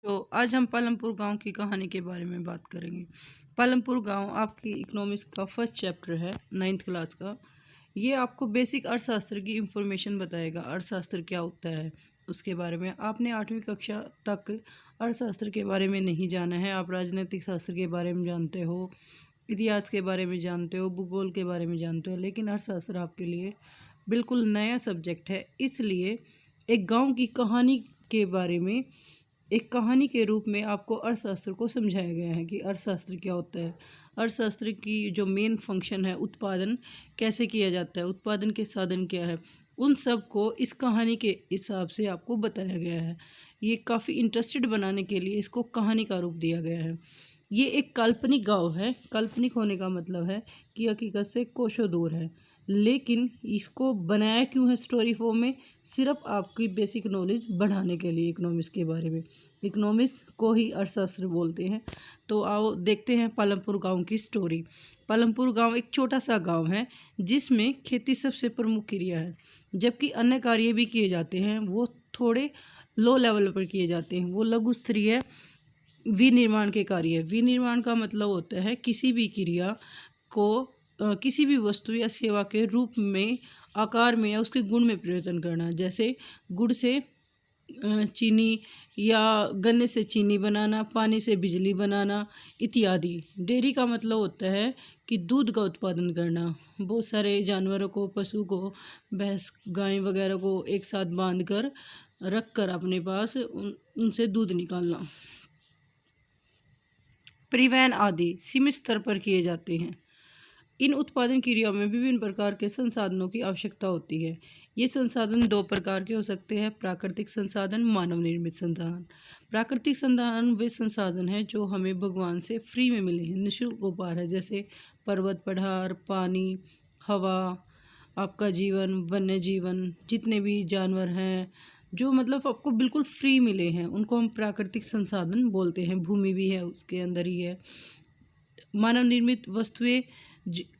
तो आज हम पालमपुर गांव की कहानी के बारे में बात करेंगे। पालमपुर गांव आपकी इकोनॉमिक्स का फर्स्ट चैप्टर है, 9th क्लास का। ये आपको बेसिक अर्थशास्त्र की इंफॉर्मेशन बताएगा। अर्थशास्त्र क्या होता है उसके बारे में आपने 8वीं कक्षा तक अर्थशास्त्र के बारे में नहीं जाना है। आप राजनीतिक शास्त्र के बारे में जानते हो, इतिहास के बारे में जानते हो, भूगोल के बारे में जानते हो, लेकिन अर्थशास्त्र आपके लिए बिल्कुल नया सब्जेक्ट है। इसलिए एक गांव की कहानी के बारे में, एक कहानी के रूप में आपको अर्थशास्त्र को समझाया गया है कि अर्थशास्त्र क्या होता है। अर्थशास्त्र की जो मेन फंक्शन है, उत्पादन कैसे किया जाता है, उत्पादन के साधन क्या है, उन सब को इस कहानी के हिसाब से आपको बताया गया है। ये काफ़ी इंटरेस्टेड बनाने के लिए इसको कहानी का रूप दिया गया है। ये एक काल्पनिक गांव है। काल्पनिक होने का मतलब है कि हकीकत से कोसों दूर है, लेकिन इसको बनाया क्यों है स्टोरी फॉर्म में? सिर्फ आपकी बेसिक नॉलेज बढ़ाने के लिए, इकोनॉमिक्स के बारे में। इकोनॉमिक्स को ही अर्थशास्त्र बोलते हैं। तो आओ देखते हैं पालमपुर गांव की स्टोरी। पालमपुर गांव एक छोटा सा गांव है जिसमें खेती सबसे प्रमुख क्रिया है, जबकि अन्य कार्य भी किए जाते हैं, वो थोड़े लो लेवल पर किए जाते हैं। वो लघु स्तरीय विनिर्माण के कार्य। विनिर्माण का मतलब होता है किसी भी क्रिया को किसी भी वस्तु या सेवा के रूप में, आकार में या उसके गुण में परिवर्तन करना। जैसे गुड़ से चीनी, या गन्ने से चीनी बनाना, पानी से बिजली बनाना इत्यादि। डेयरी का मतलब होता है कि दूध का उत्पादन करना। बहुत सारे जानवरों को, पशु को, भैंस, गाय वगैरह को एक साथ बांध कर रख कर अपने पास उनसे दूध निकालना। परिवहन आदि सीमित स्तर पर किए जाते हैं। इन उत्पादन क्रियाओं में विभिन्न प्रकार के संसाधनों की आवश्यकता होती है। ये संसाधन दो प्रकार के हो सकते हैं: प्राकृतिक संसाधन, मानव निर्मित संसाधन। प्राकृतिक संसाधन वे संसाधन हैं जो हमें भगवान से फ्री में मिले हैं, निःशुल्क उपहार है। जैसे पर्वत, पहाड़, पानी, हवा, आपका जीवन, वन्य जीवन, जितने भी जानवर हैं, जो मतलब आपको बिल्कुल फ्री मिले हैं, उनको हम प्राकृतिक संसाधन बोलते हैं। भूमि भी है, उसके अंदर ही है। मानव निर्मित वस्तुएं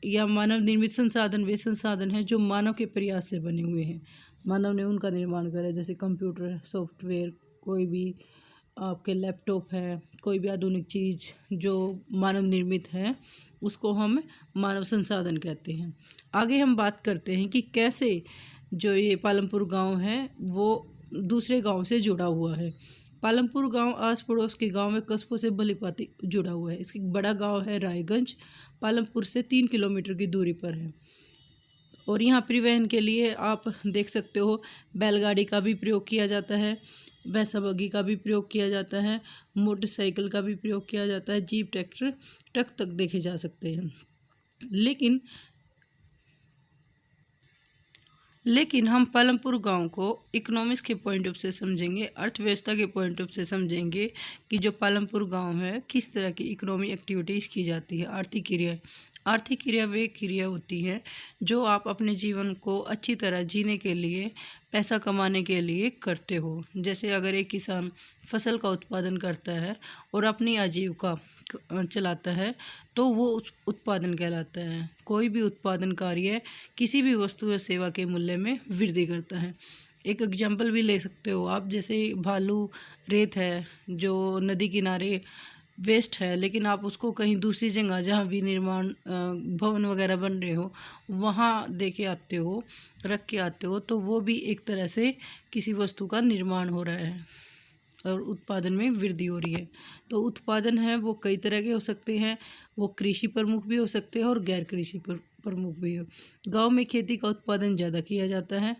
या मानव निर्मित संसाधन वे संसाधन हैं जो मानव के प्रयास से बने हुए हैं। मानव ने उनका निर्माण करा, जैसे कंप्यूटर, सॉफ्टवेयर, कोई भी आपके लैपटॉप है, कोई भी आधुनिक चीज़ जो मानव निर्मित है, उसको हम मानव संसाधन कहते हैं। आगे हम बात करते हैं कि कैसे जो ये पालमपुर गांव है वो दूसरे गांव से जुड़ा हुआ है। पालमपुर गांव आस पड़ोस के गांव में कस्बों से भलीभांति जुड़ा हुआ है। इसका बड़ा गांव है रायगंज, पालमपुर से 3 किलोमीटर की दूरी पर है। और यहाँ परिवहन के लिए आप देख सकते हो, बैलगाड़ी का भी प्रयोग किया जाता है, भैंसा बग्घी का भी प्रयोग किया जाता है, मोटरसाइकिल का भी प्रयोग किया जाता है, जीप, ट्रैक्टर, ट्रक तक देखे जा सकते हैं। लेकिन हम पालमपुर गांव को इकोनॉमिक्स के पॉइंट ऑफ से समझेंगे, अर्थव्यवस्था के पॉइंट ऑफ से समझेंगे कि जो पालमपुर गांव है किस तरह की इकोनॉमिक एक्टिविटीज़ की जाती है। आर्थिक क्रिया। आर्थिक क्रिया वे क्रिया होती है जो आप अपने जीवन को अच्छी तरह जीने के लिए, पैसा कमाने के लिए करते हो। जैसे अगर एक किसान फसल का उत्पादन करता है और अपनी आजीविका चलाता है तो वो उस उत्पादन कहलाता है। कोई भी उत्पादन कार्य किसी भी वस्तु या सेवा के मूल्य में वृद्धि करता है। एक एग्जाम्पल भी ले सकते हो आप, जैसे बालू, रेत है जो नदी किनारे वेस्ट है, लेकिन आप उसको कहीं दूसरी जगह जहाँ भी निर्माण भवन वगैरह बन रहे हो वहाँ दे के आते हो, रख के आते हो, तो वो भी एक तरह से किसी वस्तु का निर्माण हो रहा है और उत्पादन में वृद्धि हो रही है। तो उत्पादन है वो कई तरह के हो सकते हैं। वो कृषि प्रमुख भी हो सकते हैं और गैर कृषि प्रमुख भी हो। गांव में खेती का उत्पादन ज़्यादा किया जाता है।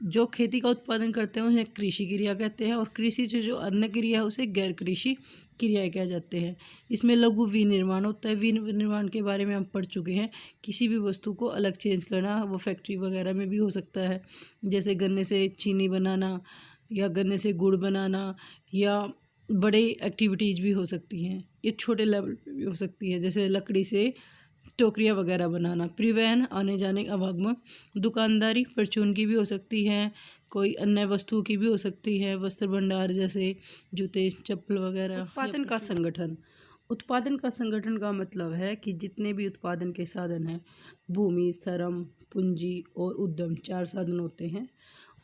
जो खेती का उत्पादन करते हैं उन्हें कृषि क्रिया कहते हैं, और कृषि से जो अन्य क्रिया है उसे गैर कृषि क्रियाएं कह जाते हैं। इसमें लघु विनिर्माण होता है। विनिर्माण के बारे में हम पढ़ चुके हैं। किसी भी वस्तु को अलग चेंज करना, वो फैक्ट्री वगैरह में भी हो सकता है। जैसे गन्ने से चीनी बनाना, या गन्ने से गुड़ बनाना, या बड़े एक्टिविटीज़ भी हो सकती हैं। ये छोटे लेवल पे भी हो सकती है, जैसे लकड़ी से टोकरियाँ वगैरह बनाना। परिवहन, आने जाने, आवागमन। दुकानदारी, परचून की भी हो सकती है, कोई अन्य वस्तुओं की भी हो सकती है, वस्त्र भंडार जैसे जूते, चप्पल वगैरह। उत्पादन का संगठन। उत्पादन का संगठन का मतलब है कि जितने भी उत्पादन के साधन हैं, भूमि, श्रम, पूंजी और उद्यम, 4 साधन होते हैं।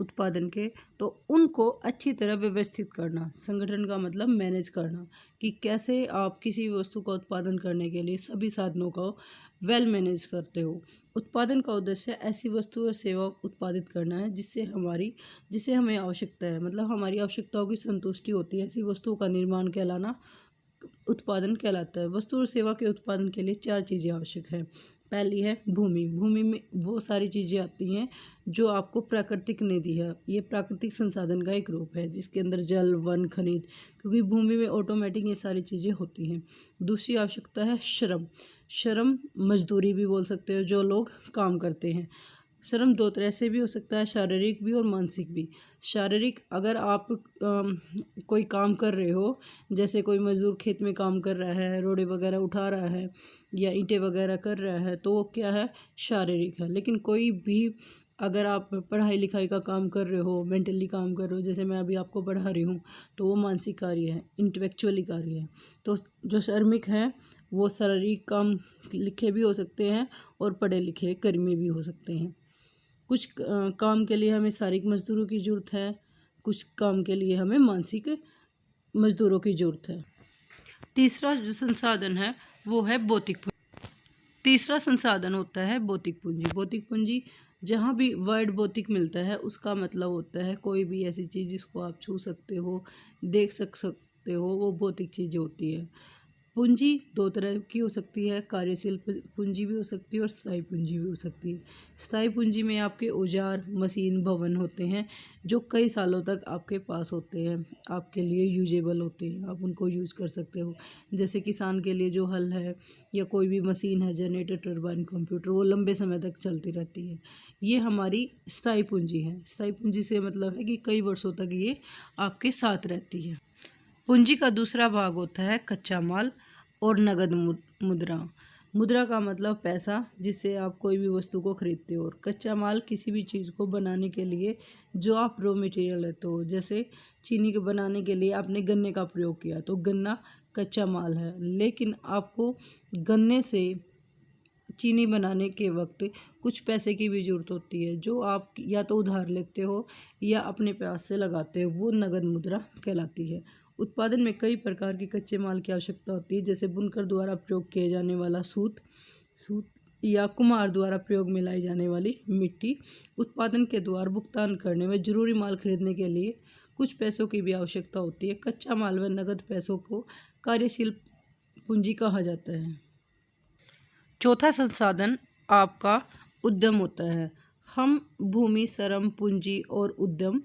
उत्पादन के, तो उनको अच्छी तरह व्यवस्थित करना। संगठन का मतलब मैनेज करना, कि कैसे आप किसी वस्तु का उत्पादन करने के लिए सभी साधनों का वेल मैनेज करते हो। उत्पादन का उद्देश्य ऐसी वस्तु और सेवा उत्पादित करना है जिसे हमें आवश्यकता है, मतलब हमारी आवश्यकताओं की संतुष्टि होती है, ऐसी वस्तुओं का निर्माण कहलाना उत्पादन कहलाता है। वस्तु और सेवा के उत्पादन के लिए 4 चीज़ें आवश्यक है। पहली है भूमि। भूमि में वो सारी चीज़ें आती हैं जो आपको प्राकृतिक ने दी है। ये प्राकृतिक संसाधन का एक रूप है जिसके अंदर जल, वन, खनिज, क्योंकि भूमि में ऑटोमेटिक ये सारी चीज़ें होती हैं। दूसरी आवश्यकता है श्रम। श्रम मजदूरी भी बोल सकते हो, जो लोग काम करते हैं। श्रम 2 तरह से भी हो सकता है, शारीरिक भी और मानसिक भी। शारीरिक, अगर आप कोई काम कर रहे हो, जैसे कोई मज़दूर खेत में काम कर रहा है, रोड़े वगैरह उठा रहा है या ईंटें वगैरह कर रहा है, तो वो क्या है, शारीरिक है। लेकिन कोई भी, अगर आप पढ़ाई लिखाई का काम कर रहे हो, मेंटली काम कर रहे हो, जैसे मैं अभी आपको पढ़ा रही हूँ, तो वो मानसिक कार्य है, इंटेलेक्चुअली कार्य है। तो जो श्रमिक है वो शारीरिक काम लिखे भी हो सकते हैं और पढ़े लिखे कर्मी भी हो सकते हैं। कुछ काम के लिए हमें शारीरिक मजदूरों की ज़रूरत है, कुछ काम के लिए हमें मानसिक मजदूरों की ज़रूरत है। तीसरा जो संसाधन है वो है भौतिक पूंजी। तीसरा संसाधन होता है भौतिक पूंजी। भौतिक पूंजी, जहाँ भी वर्ड भौतिक मिलता है उसका मतलब होता है कोई भी ऐसी चीज़ जिसको आप छू सकते हो, देख सकते हो, वो भौतिक चीज़ होती है। पूंजी 2 तरह की हो सकती है, कार्यशील पूंजी भी हो सकती है और स्थायी पूंजी भी हो सकती है। स्थायी पूंजी में आपके औजार, मशीन, भवन होते हैं जो कई सालों तक आपके पास होते हैं, आपके लिए यूजेबल होते हैं, आप उनको यूज कर सकते हो। जैसे किसान के लिए जो हल है या कोई भी मशीन है, जनरेटर, टरबाइन, कंप्यूटर, वो लंबे समय तक चलती रहती है। ये हमारी स्थायी पूंजी है। स्थायी पूंजी से मतलब है कि कई वर्षों तक ये आपके साथ रहती है। पूंजी का दूसरा भाग होता है कच्चा माल और नगद मुद्रा। मुद्रा का मतलब पैसा, जिससे आप कोई भी वस्तु को खरीदते हो, और कच्चा माल किसी भी चीज़ को बनाने के लिए जो आप रॉ मटेरियल लेते हो। जैसे चीनी के बनाने के लिए आपने गन्ने का प्रयोग किया, तो गन्ना कच्चा माल है। लेकिन आपको गन्ने से चीनी बनाने के वक्त कुछ पैसे की भी ज़रूरत होती है, जो आप या तो उधार लेते हो या अपने पास से लगाते हो, वो नगद मुद्रा कहलाती है। उत्पादन में कई प्रकार के कच्चे माल की आवश्यकता होती है, जैसे बुनकर द्वारा प्रयोग किए जाने वाला सूत या कुम्हार द्वारा प्रयोग में लाई जाने वाली मिट्टी। उत्पादन के द्वारा भुगतान करने में जरूरी माल खरीदने के लिए कुछ पैसों की भी आवश्यकता होती है। कच्चा माल व नगद पैसों को कार्यशील पूंजी कहा जाता है। चौथा संसाधन आपका उद्यम होता है। हम भूमि, श्रम, पूंजी और उद्यम,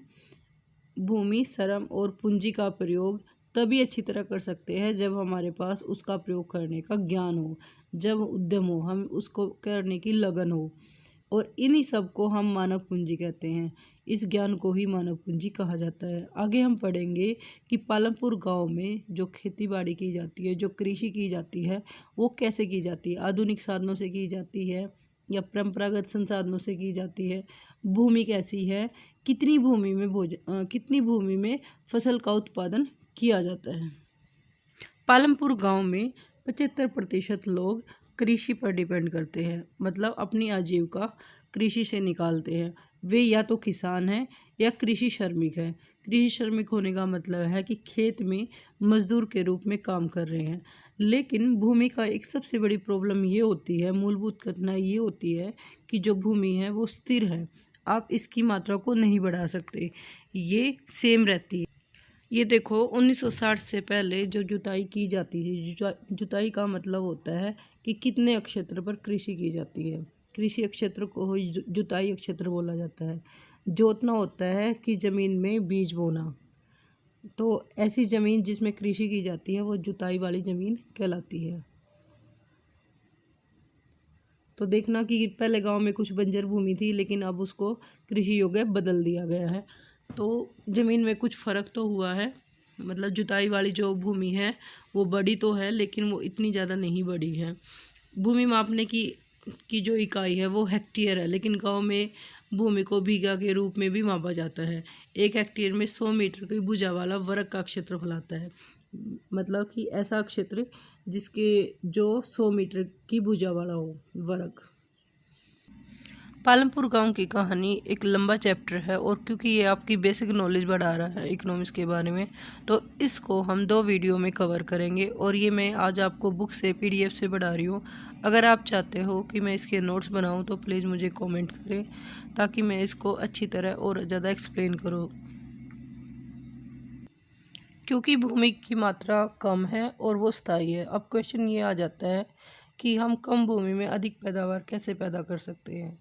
भूमि, श्रम और पूंजी का प्रयोग तभी अच्छी तरह कर सकते हैं जब हमारे पास उसका प्रयोग करने का ज्ञान हो, जब उद्यम हो, हम उसको करने की लगन हो, और इन्हीं सब को हम मानव पूंजी कहते हैं। इस ज्ञान को ही मानव पूंजी कहा जाता है। आगे हम पढ़ेंगे कि पालमपुर गांव में जो खेती बाड़ी की जाती है, जो कृषि की जाती है, वो कैसे की जाती है, आधुनिक साधनों से की जाती है या परंपरागत संसाधनों से की जाती है, भूमि कैसी है, कितनी भूमि में फसल का उत्पादन किया जाता है। पालमपुर गांव में 75% लोग कृषि पर डिपेंड करते हैं, मतलब अपनी आजीविका कृषि से निकालते हैं। वे या तो किसान हैं या कृषि श्रमिक हैं। कृषि श्रमिक होने का मतलब है कि खेत में मजदूर के रूप में काम कर रहे हैं। लेकिन भूमि का एक सबसे बड़ी प्रॉब्लम ये होती है, मूलभूत कठिनाई ये होती है कि जो भूमि है वो स्थिर है, आप इसकी मात्रा को नहीं बढ़ा सकते, ये सेम रहती है। ये देखो 1960 से पहले जो जुताई की जाती थी, जुताई का मतलब होता है कि कितने क्षेत्र पर कृषि की जाती है, कृषि क्षेत्र को जुताई क्षेत्र बोला जाता है। जोतना होता है कि ज़मीन में बीज बोना, तो ऐसी ज़मीन जिसमें कृषि की जाती है वो जुताई वाली ज़मीन कहलाती है। तो देखना कि पहले गांव में कुछ बंजर भूमि थी, लेकिन अब उसको कृषि योग्य बदल दिया गया है। तो ज़मीन में कुछ फ़र्क तो हुआ है, मतलब जुताई वाली जो भूमि है वो बड़ी तो है, लेकिन वो इतनी ज़्यादा नहीं बड़ी है। भूमि मापने की जो इकाई है वो हेक्टेयर है, लेकिन गांव में भूमि को बीघा के रूप में भी मापा जाता है। 1 हेक्टेयर में 100 मीटर की भुजा वाला वर्ग का क्षेत्रफल आता है, मतलब कि ऐसा क्षेत्र जिसके जो 100 मीटर की भुजा वाला हो, वर्ग। पालमपुर गांव की कहानी एक लंबा चैप्टर है, और क्योंकि ये आपकी बेसिक नॉलेज बढ़ा रहा है इकोनॉमिक्स के बारे में, तो इसको हम 2 वीडियो में कवर करेंगे। और ये मैं आज आपको बुक से PDF से पढ़ा रही हूँ। अगर आप चाहते हो कि मैं इसके नोट्स बनाऊँ तो प्लीज़ मुझे कमेंट करें, ताकि मैं इसको अच्छी तरह और ज़्यादा एक्सप्लेन करूँ। क्योंकि भूमि की मात्रा कम है और वो स्थायी है। अब क्वेश्चन ये आ जाता है कि हम कम भूमि में अधिक पैदावार कैसे पैदा कर सकते हैं।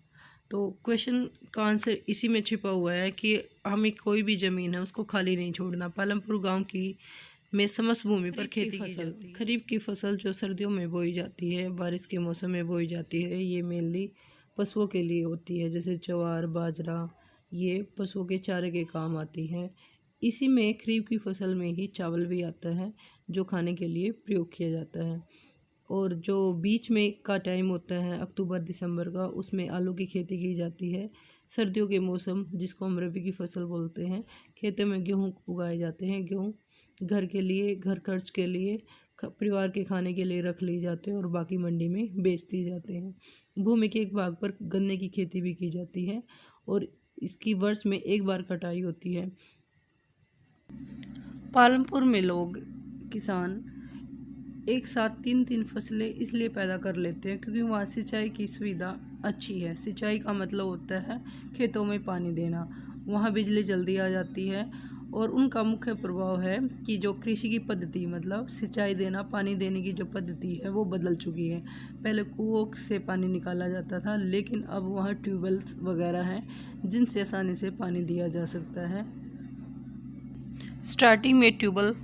तो क्वेश्चन का आंसर इसी में छिपा हुआ है कि हमें कोई भी ज़मीन है उसको खाली नहीं छोड़ना। पालमपुर गांव की में समस्त भूमि पर खेती की जाती है। खरीफ की फसल जो सर्दियों में बोई जाती है, बारिश के मौसम में बोई जाती है, ये मेनली पशुओं के लिए होती है। जैसे ज्वार, बाजरा, ये पशुओं के चारे के काम आती है। इसी में खरीफ की फसल में ही चावल भी आता है, जो खाने के लिए प्रयोग किया जाता है। और जो बीच में का टाइम होता है अक्टूबर दिसंबर का, उसमें आलू की खेती की जाती है। सर्दियों के मौसम, जिसको हम रबी की फसल बोलते हैं, खेतों में गेहूँ उगाए जाते हैं। गेहूँ घर के लिए, घर खर्च के लिए, परिवार के खाने के लिए रख ली जाते हैं और बाकी मंडी में बेच दी जाते हैं। भूमि के एक भाग पर गन्ने की खेती भी की जाती है और इसकी वर्ष में एक बार कटाई होती है। पालमपुर में लोग, किसान एक साथ 3 फसलें इसलिए पैदा कर लेते हैं क्योंकि वहाँ सिंचाई की सुविधा अच्छी है। सिंचाई का मतलब होता है खेतों में पानी देना। वहाँ बिजली जल्दी आ जाती है और उनका मुख्य प्रभाव है कि जो कृषि की पद्धति, मतलब सिंचाई देना, पानी देने की जो पद्धति है वो बदल चुकी है। पहले कुओं से पानी निकाला जाता था, लेकिन अब वहाँ ट्यूबवेल्स वगैरह हैं जिनसे आसानी से पानी दिया जा सकता है। स्टार्टिंग में ट्यूबवेल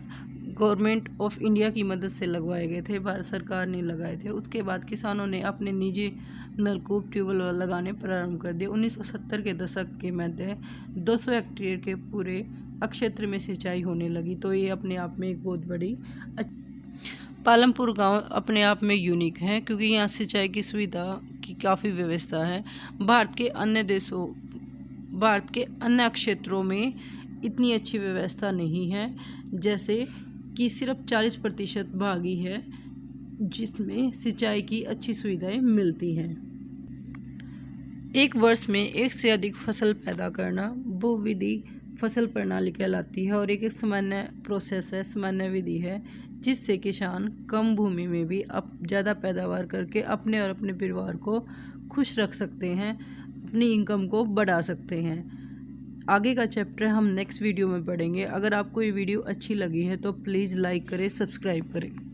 गवर्नमेंट ऑफ इंडिया की मदद से लगवाए गए थे, भारत सरकार ने लगाए थे। उसके बाद किसानों ने अपने निजी नलकूप, ट्यूबवेल लगाने प्रारंभ कर दिए। 1970 के दशक के मध्य 200 हेक्टेयर के पूरे क्षेत्र में सिंचाई होने लगी। तो ये अपने आप में एक बहुत बड़ी पालमपुर गांव अपने आप में यूनिक है, क्योंकि यहाँ सिंचाई की सुविधा की काफ़ी व्यवस्था है। भारत के अन्य क्षेत्रों में इतनी अच्छी व्यवस्था नहीं है। जैसे कि सिर्फ 40% भाग ही है जिसमें सिंचाई की अच्छी सुविधाएं मिलती हैं। एक वर्ष में एक से अधिक फसल पैदा करना बहुविधि फसल प्रणाली कहलाती है और एक सामान्य प्रोसेस है, सामान्य विधि है, जिससे किसान कम भूमि में भी ज़्यादा पैदावार करके अपने और अपने परिवार को खुश रख सकते हैं, अपनी इनकम को बढ़ा सकते हैं। आगे का चैप्टर हम नेक्स्ट वीडियो में पढ़ेंगे। अगर आपको ये वीडियो अच्छी लगी है तो प्लीज़ लाइक करें, सब्सक्राइब करें।